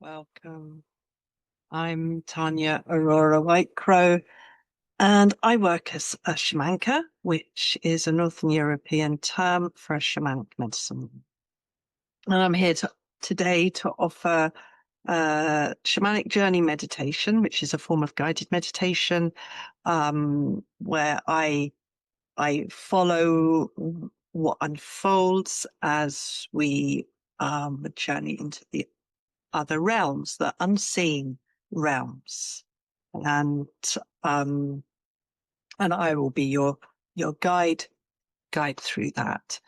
Welcome. I'm Tania Aurora White Crow, and I work as a shamanka, which is a Northern European term for a shamanic medicine. And I'm here today to offer Shamanic Journey meditation, which is a form of guided meditation, where I follow what unfolds as we journey into the other realms, the unseen realms, and I will be your guide through that.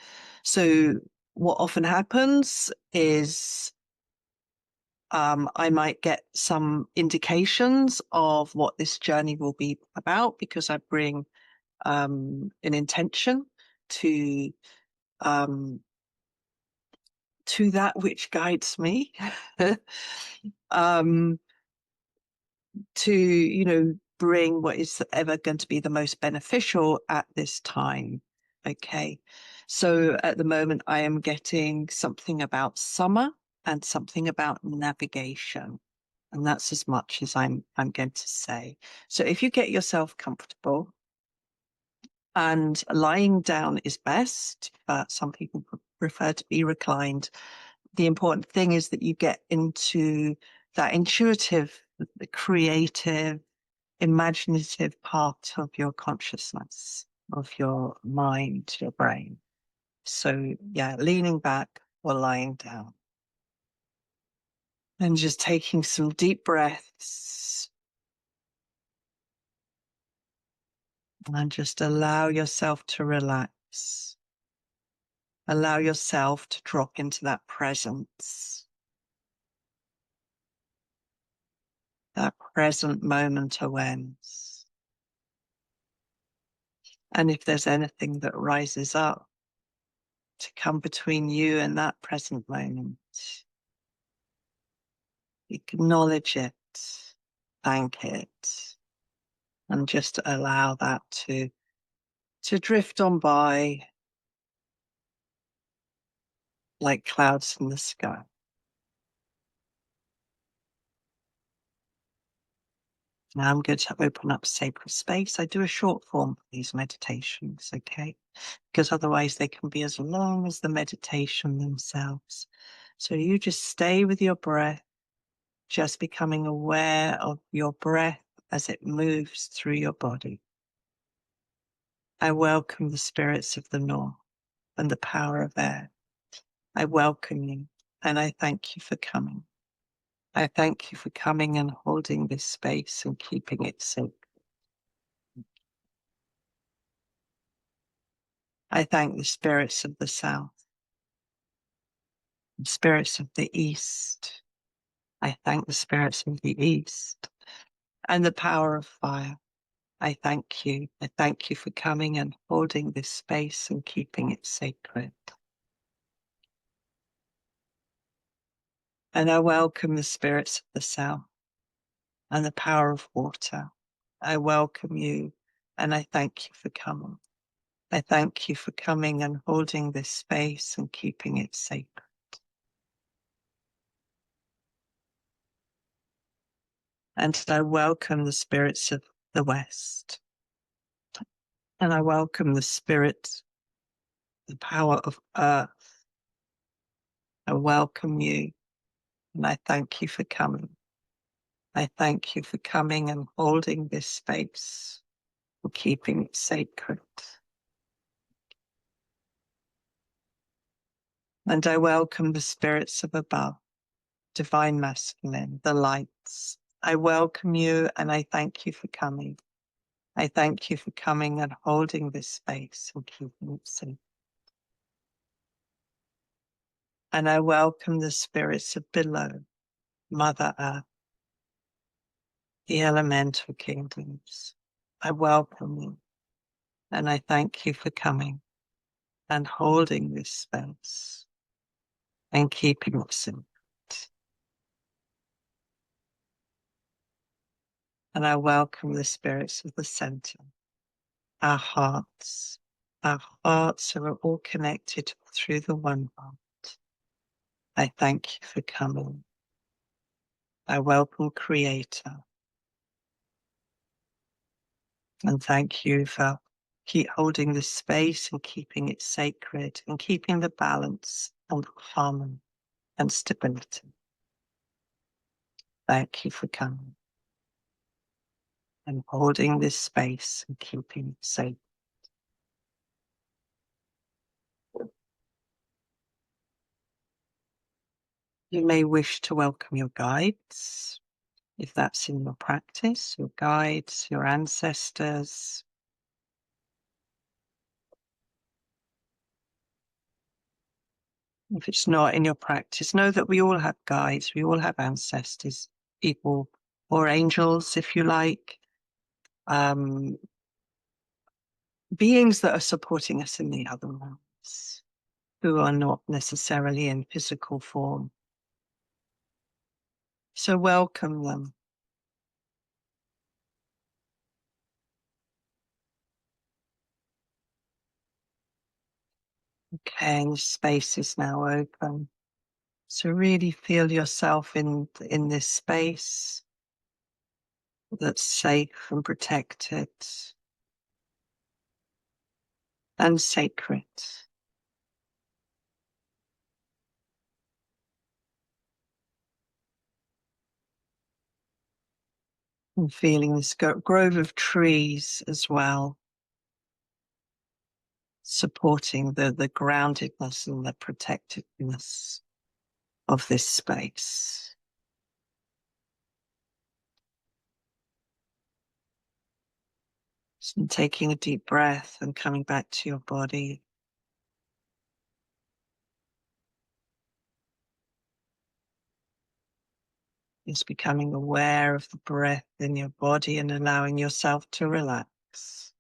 So what often happens is I might get some indications of what this journey will be about, because I bring an intention to that which guides me. To bring what is ever going to be the most beneficial at this time. Okay, so at the moment I am getting something about summer and something about navigation, and that's as much as I'm going to say. So if you get yourself comfortable, and lying down is best, but some people prefer to be reclined. The important thing is that you get into that intuitive, the creative, imaginative part of your consciousness, of your mind, your brain. So yeah, leaning back or lying down. And just taking some deep breaths. And just allow yourself to relax. Allow yourself to drop into that presence. That present moment awareness. And if there's anything that rises up to come between you and that present moment, acknowledge it, thank it, and just allow that to drift on by like clouds in the sky. Now I'm going to open up sacred space. I do a short form for these meditations, okay? Because otherwise they can be as long as the meditation themselves. So you just stay with your breath, just becoming aware of your breath as it moves through your body. I welcome the spirits of the north and the power of air. I welcome you, and I thank you for coming. I thank you for coming and holding this space and keeping it sacred. I thank the spirits of the south, the spirits of the east. I thank the spirits of the east and the power of fire. I thank you. I thank you for coming and holding this space and keeping it sacred. And I welcome the spirits of the south and the power of water. I welcome you, and I thank you for coming. I thank you for coming and holding this space and keeping it sacred. And I welcome the spirits of the West. And I welcome the spirit, the power of earth. I welcome you, and I thank you for coming. I thank you for coming and holding this space, for keeping it sacred. And I welcome the spirits of above, divine masculine, the lights. I welcome you, and I thank you for coming. I thank you for coming and holding this space and keeping it safe. And I welcome the spirits of below, Mother Earth, the elemental kingdoms. I welcome you, and I thank you for coming and holding this space and keeping it safe. And I welcome the spirits of the center, our hearts. Our hearts are all connected through the one heart. I thank you for coming. I welcome Creator. And thank you for keep holding this space and keeping it sacred and keeping the balance and harmony and stability. Thank you for coming and holding this space and keeping it safe. You may wish to welcome your guides, if that's in your practice, your guides, your ancestors. If it's not in your practice, know that we all have guides, we all have ancestors, people, or angels, if you like, beings that are supporting us in the other realms, who are not necessarily in physical form. So welcome them. Okay, and the space is now open. So really feel yourself in this space that's safe and protected and sacred. And feeling this grove of trees as well, supporting the groundedness and the protectedness of this space. So taking a deep breath and coming back to your body. Just becoming aware of the breath in your body and allowing yourself to relax.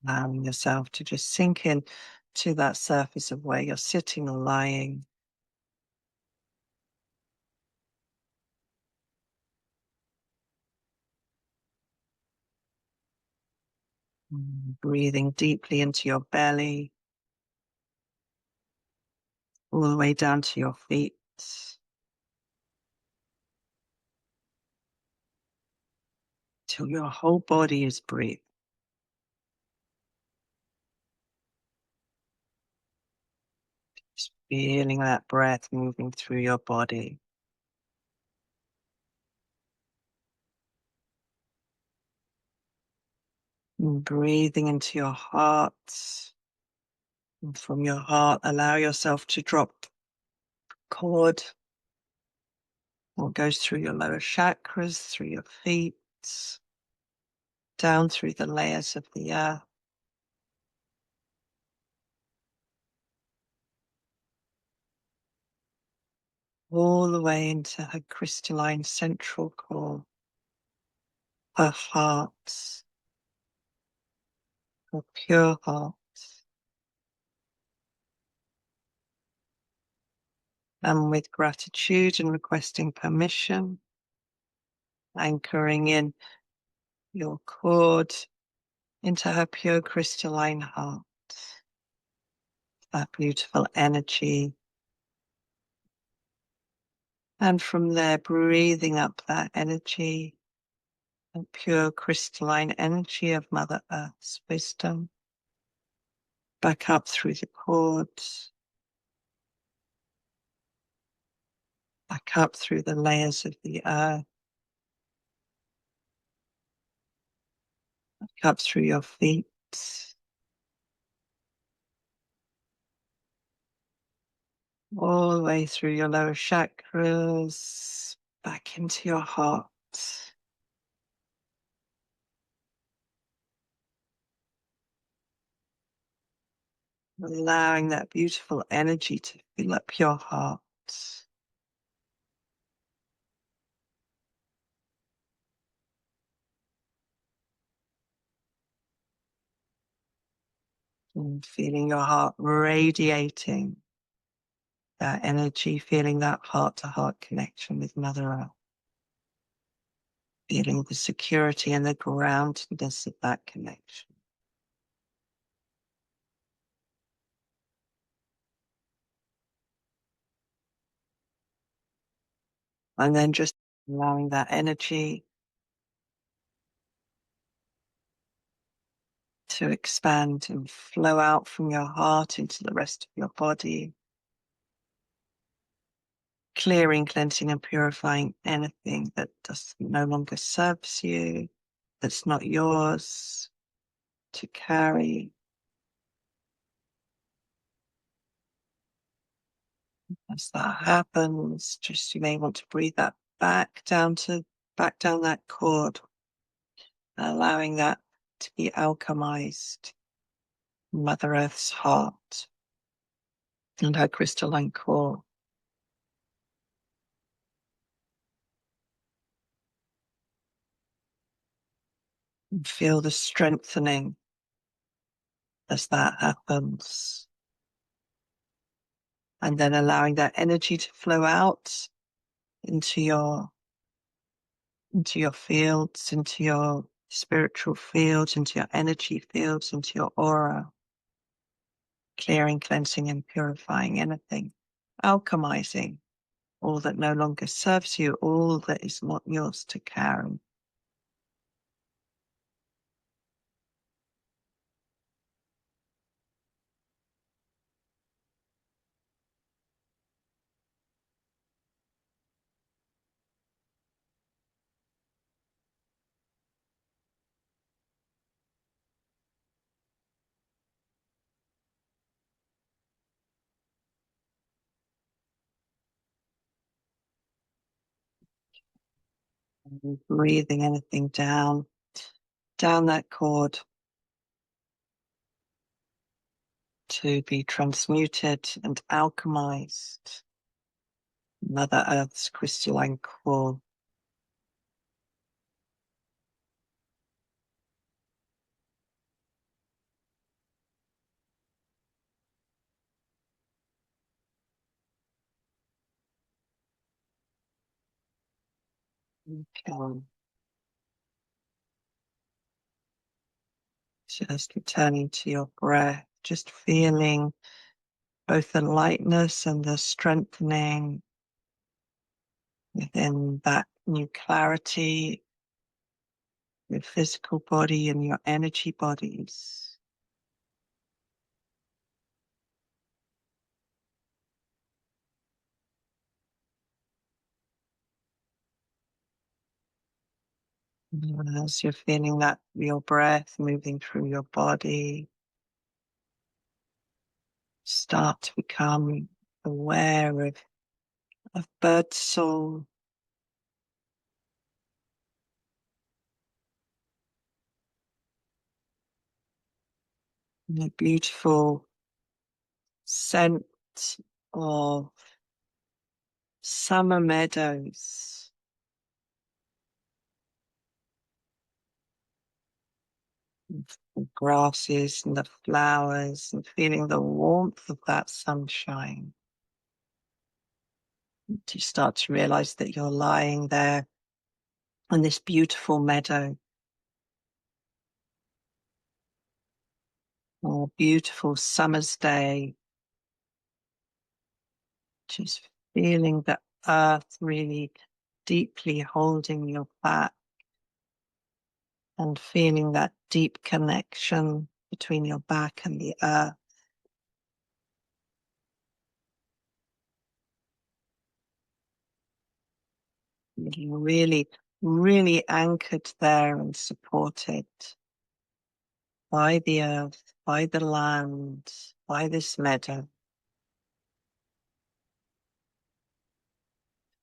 Allowing yourself to just sink in to that surface of where you're sitting or lying. Breathing deeply into your belly, all the way down to your feet. Till your whole body is breathing. Just feeling that breath moving through your body. And breathing into your heart. And from your heart, allow yourself to drop cord. What goes through your lower chakras, through your feet, down through the layers of the earth. All the way into her crystalline central core, her heart, her pure heart. And with gratitude and requesting permission, anchoring in your cord into her pure crystalline heart, that beautiful energy. And from there, breathing up that energy, and pure crystalline energy of Mother Earth's wisdom, back up through the cords, back up through the layers of the earth, back up through your feet, all the way through your lower chakras, back into your heart. Allowing that beautiful energy to fill up your heart. And feeling your heart radiating that energy, feeling that heart-to-heart connection with Mother Earth. Feeling the security and the groundedness of that connection. And then just allowing that energy to expand and flow out from your heart into the rest of your body. Clearing, cleansing, and purifying anything that no longer serves you, that's not yours to carry. As that happens, just you may want to breathe that back down that cord, allowing that to be alchemized. Mother Earth's heart and her crystalline core. And feel the strengthening as that happens. And then allowing that energy to flow out into your fields, into your spiritual fields, into your energy fields, into your aura. Clearing, cleansing, and purifying anything. Alchemizing all that no longer serves you, all that is not yours to carry. And breathing anything down that cord to be transmuted and alchemized. Mother Earth's crystalline core. Okay. Just returning to your breath, just feeling both the lightness and the strengthening within that new clarity, your physical body and your energy bodies. And as you're feeling that, your breath moving through your body, start to become aware of bird song, the beautiful scent of summer meadows. The grasses and the flowers, and feeling the warmth of that sunshine. You start to realize that you're lying there on this beautiful meadow, or a beautiful summer's day, just feeling the earth really deeply holding your back and feeling that deep connection between your back and the earth. You're really, really anchored there and supported by the earth, by the land, by this meadow.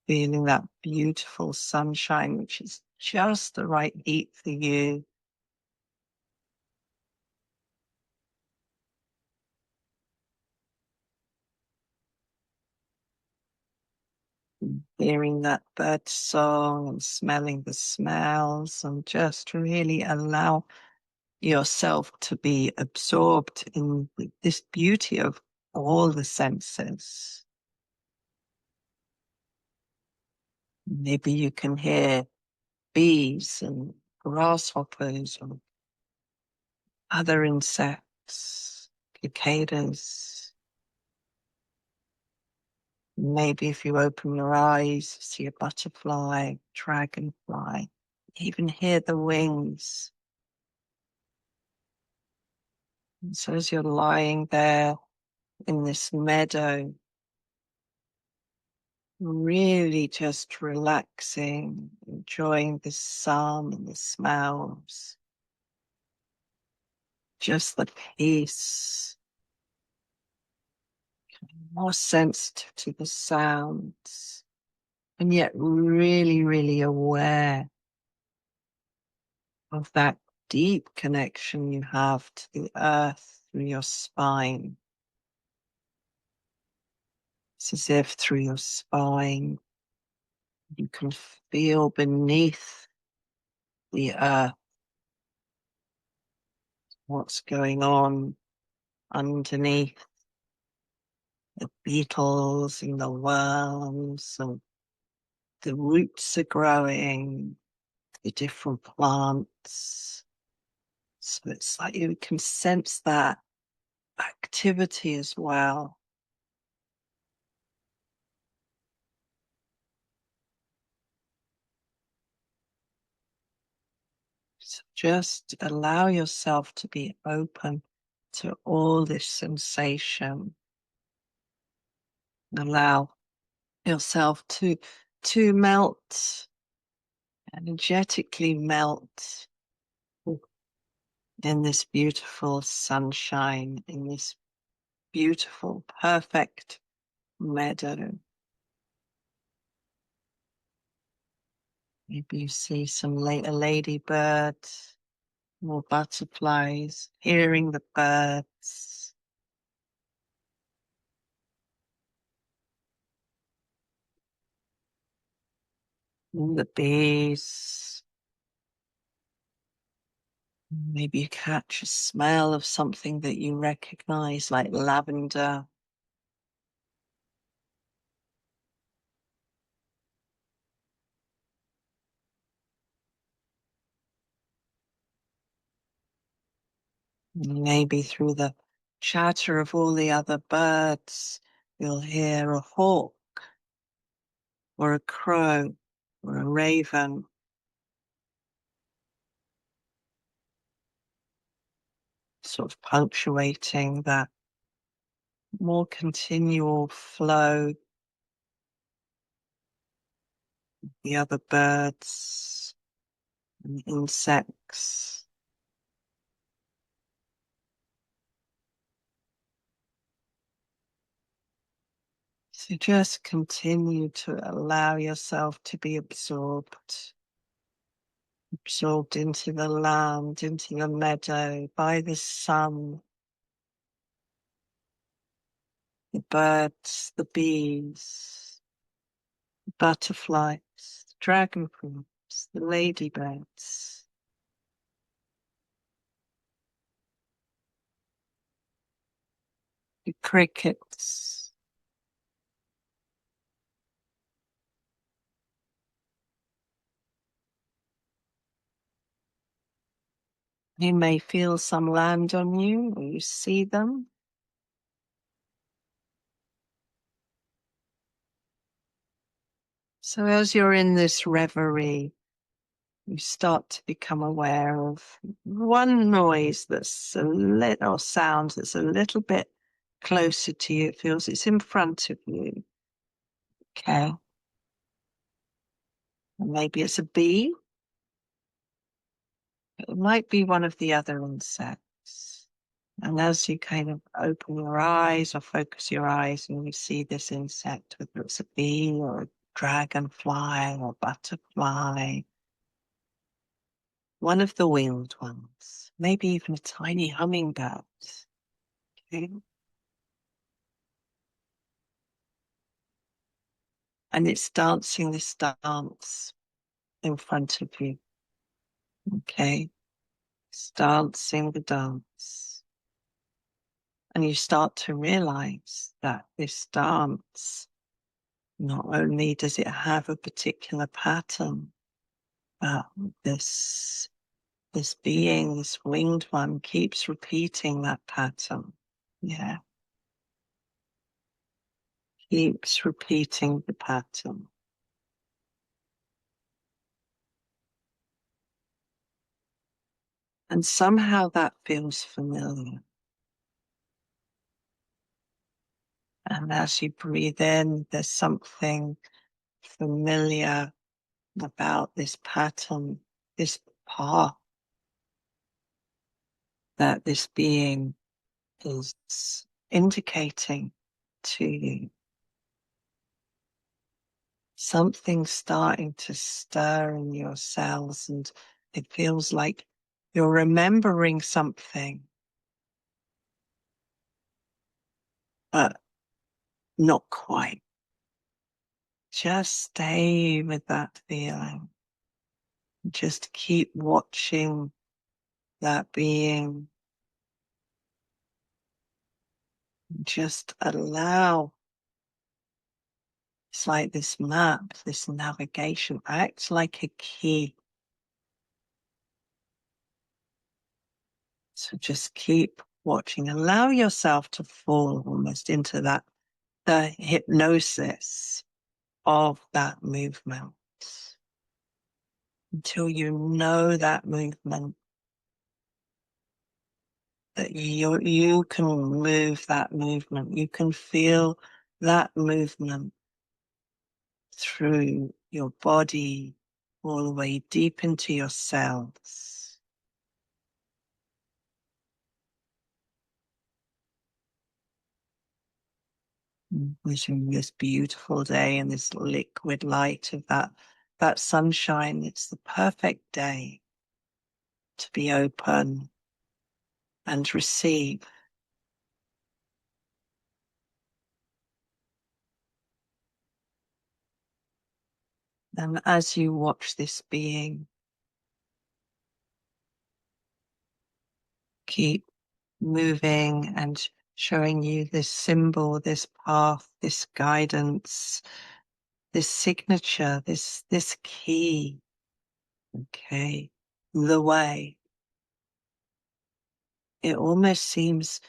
Feeling that beautiful sunshine, which is just the right heat for you. Hearing that bird song and smelling the smells, and just really allow yourself to be absorbed in this beauty of all the senses. Maybe you can hear bees and grasshoppers and other insects, cicadas. Maybe if you open your eyes, see a butterfly, dragonfly, even hear the wings. And so as you're lying there in this meadow, really just relaxing, enjoying the sun and the smells, just the peace, more sensitive to the sounds, and yet really, really aware of that deep connection you have to the earth through your spine. It's as if through your spine you can feel beneath the earth what's going on underneath, the beetles and the worms, and the roots are growing, the different plants. So it's like you can sense that activity as well. So just allow yourself to be open to all this sensation. Allow yourself to melt, energetically melt in this beautiful sunshine, in this beautiful, perfect meadow. Maybe you see some later ladybirds, more butterflies, hearing the birds. And the bees. Maybe you catch a smell of something that you recognize, like lavender. Maybe through the chatter of all the other birds, you'll hear a hawk or a crow or a raven. Sort of punctuating that more continual flow. The other birds and insects. So just continue to allow yourself to be absorbed into the land, into the meadow, by the sun, the birds, the bees, the butterflies, the dragonflies, the ladybirds. The crickets. You may feel some land on you, or you see them. So as you're in this reverie, you start to become aware of one noise that's a little, or sound that's a little bit closer to you. It feels it's in front of you. Okay. And maybe it's a bee. It might be one of the other insects. And as you kind of open your eyes or focus your eyes and you see this insect, whether it's a bee or a dragonfly or butterfly, one of the winged ones, maybe even a tiny hummingbird. Okay. And it's dancing this dance in front of you. Okay. It's dancing the dance. And you start to realize that this dance, not only does it have a particular pattern, but this being, this winged one, keeps repeating that pattern. Yeah. keeps repeating the pattern. And somehow that feels familiar. And as you breathe in, there's something familiar about this pattern, this path that this being is indicating to you. Something's starting to stir in your cells, and it feels like you're remembering something, but not quite. Just stay with that feeling. Just keep watching that being. Just allow. It's like this map, this navigation acts like a key. So just keep watching. Allow yourself to fall almost into that, the hypnosis of that movement, until you know that movement, that you can move that movement. You can feel that movement through your body, all the way deep into your cells. Wishing this beautiful day and this liquid light of that sunshine. It's the perfect day to be open and receive. And as you watch this being, keep moving and showing you this symbol, this path, this guidance, this signature, this key. Okay, the way. It almost seems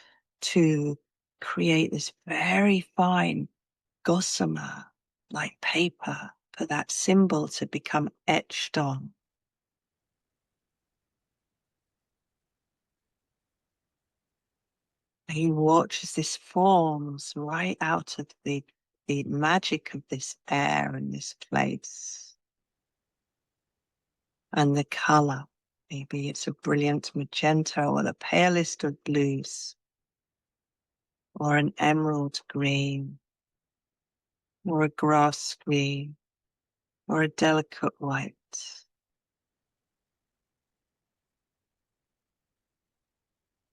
to create this very fine gossamer, like paper, for that symbol to become etched on. And you watch as this forms right out of the magic of this air and this place. And the color, maybe it's a brilliant magenta or the palest of blues, or an emerald green, or a grass green, or a delicate white.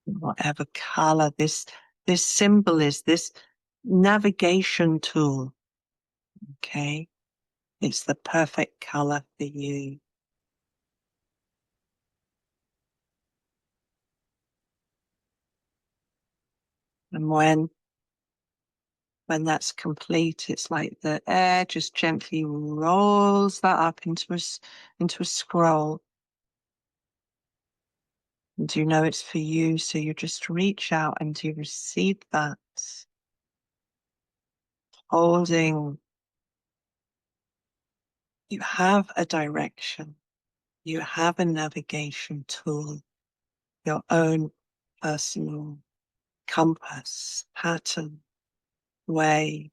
Whatever color this symbol is, this navigation tool, okay? It's the perfect color for you. And when that's complete, it's like the air just gently rolls that up into a scroll. And you know it's for you, so you just reach out and you receive that, holding. You have a direction. You have a navigation tool, your own personal compass, pattern, way.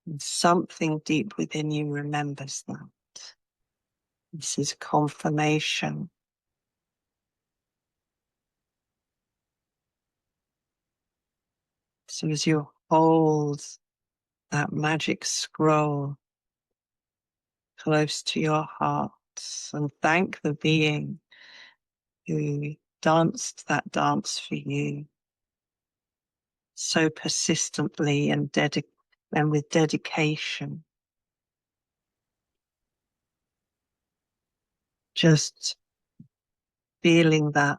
And something deep within you remembers that. This is confirmation. So as you hold that magic scroll close to your heart and thank the being who danced that dance for you so persistently and with dedication, just feeling that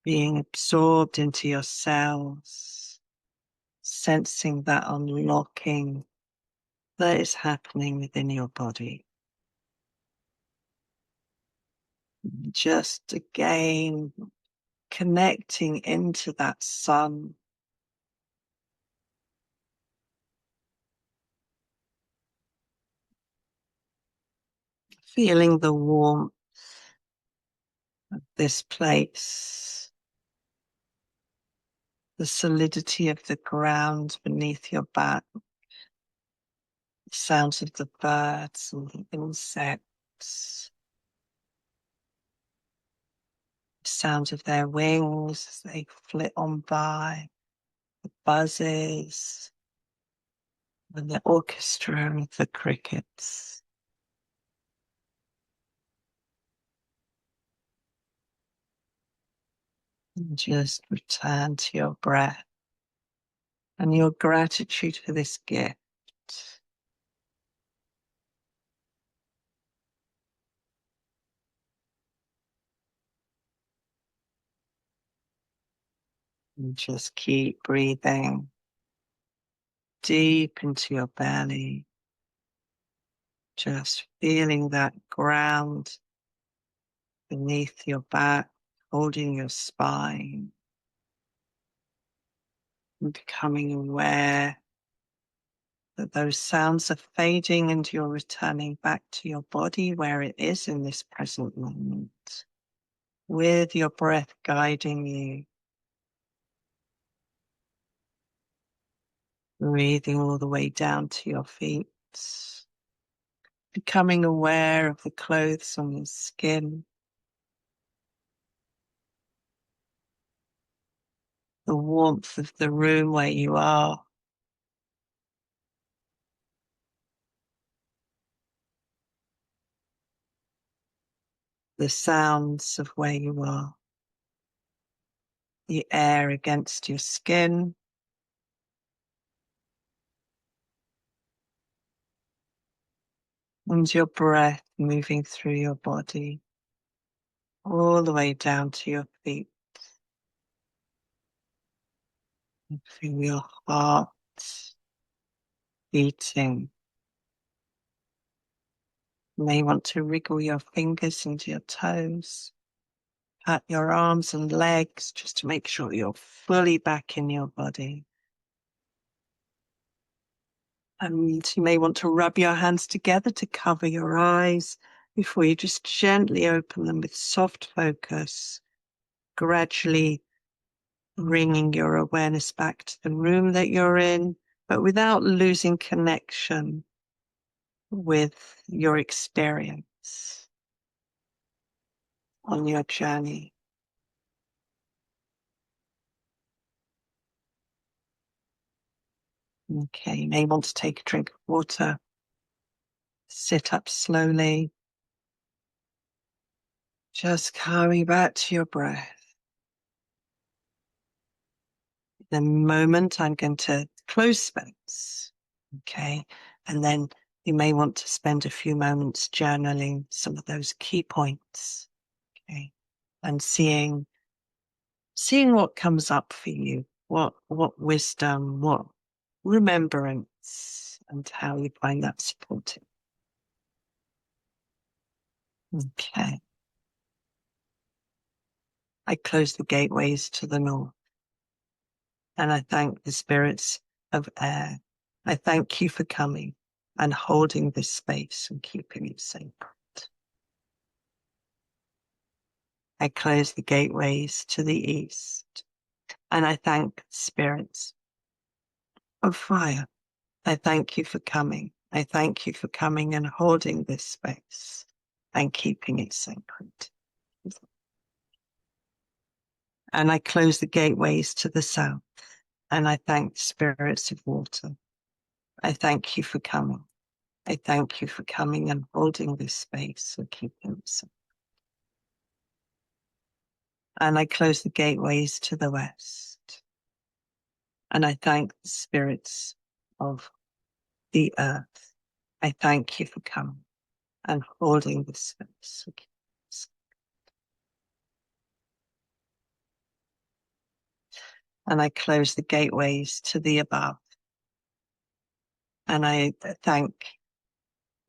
being absorbed into your cells, sensing that unlocking that is happening within your body. Just again, connecting into that sun, feeling the warmth of this place, the solidity of the ground beneath your back, the sounds of the birds and the insects, the sound of their wings as they flit on by, the buzzes, and the orchestra of the crickets. And just return to your breath and your gratitude for this gift. And just keep breathing deep into your belly, just feeling that ground beneath your back, holding your spine, and becoming aware that those sounds are fading and you're returning back to your body where it is in this present moment, with your breath guiding you, breathing all the way down to your feet, becoming aware of the clothes on your skin, the warmth of the room where you are, the sounds of where you are, the air against your skin, and your breath moving through your body, all the way down to your feet. And feel your heart beating. You may want to wriggle your fingers into your toes, pat your arms and legs just to make sure you're fully back in your body. And you may want to rub your hands together to cover your eyes before you just gently open them with soft focus, gradually bringing your awareness back to the room that you're in, but without losing connection with your experience on your journey. Okay, you may want to take a drink of water, sit up slowly, just coming back to your breath. In a moment, I'm going to close space, okay? And then you may want to spend a few moments journaling some of those key points, okay? And seeing what comes up for you, what wisdom, what remembrance, and how you find that supportive. Okay. I close the gateways to the north, and I thank the spirits of air. I thank you for coming and holding this space and keeping it sacred. I close the gateways to the east, and I thank the spirits of fire. I thank you for coming. I thank you for coming and holding this space and keeping it sacred. And I close the gateways to the south, and I thank the spirits of water. I thank you for coming. I thank you for coming and holding this space and keeping it sacred. And I close the gateways to the west, and I thank the spirits of the earth. I thank you for coming and holding this space and keeping it sacred. And I close the gateways to the above. And I thank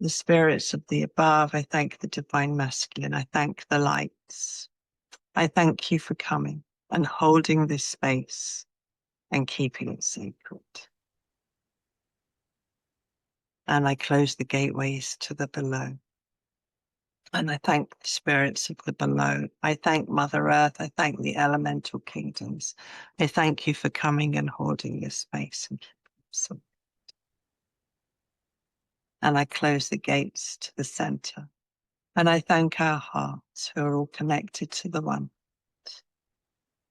the spirits of the above. I thank the divine masculine. I thank the lights. I thank you for coming and holding this space and keeping it sacred. And I close the gateways to the below. And I thank the spirits of the below. I thank Mother Earth. I thank the elemental kingdoms. I thank you for coming and holding this space. And I close the gates to the center. And I thank our hearts who are all connected to the one.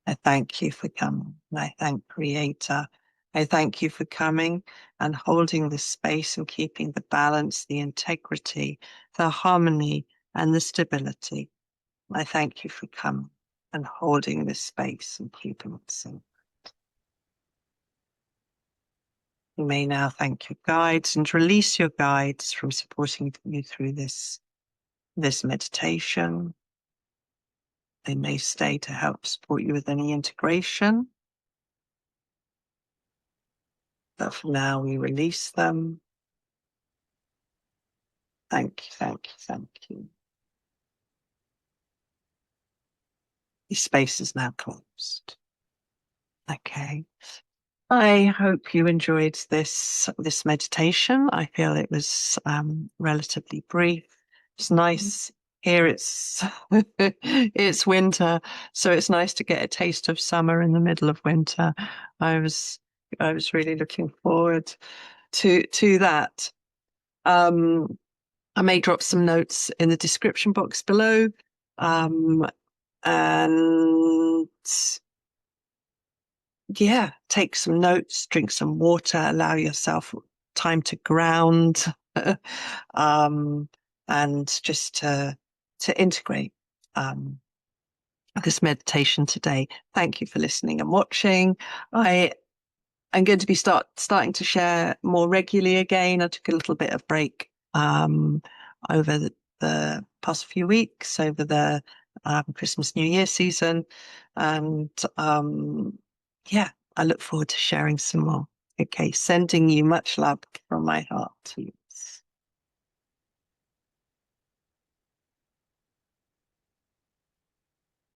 I thank you for coming. And I thank Creator. I thank you for coming and holding the space and keeping the balance, the integrity, the harmony, and the stability. I thank you for coming and holding this space and keeping it safe. You may now thank your guides and release your guides from supporting you through this meditation. They may stay to help support you with any integration. But for now, we release them. Thank you, thank you, thank you. The space is now closed. Okay. I hope you enjoyed this meditation. I feel it was relatively brief. It's nice. Here it's it's winter, so it's nice to get a taste of summer in the middle of winter. I was really looking forward to that. I may drop some notes in the description box below. And yeah, take some notes, drink some water, allow yourself time to ground, and just to integrate this meditation today. Thank you for listening and watching. I'm going to be starting to share more regularly again. I took a little bit of break over the past few weeks, over the Christmas New Year season, and yeah, I look forward to sharing some more. Okay, sending you much love from my heart to you.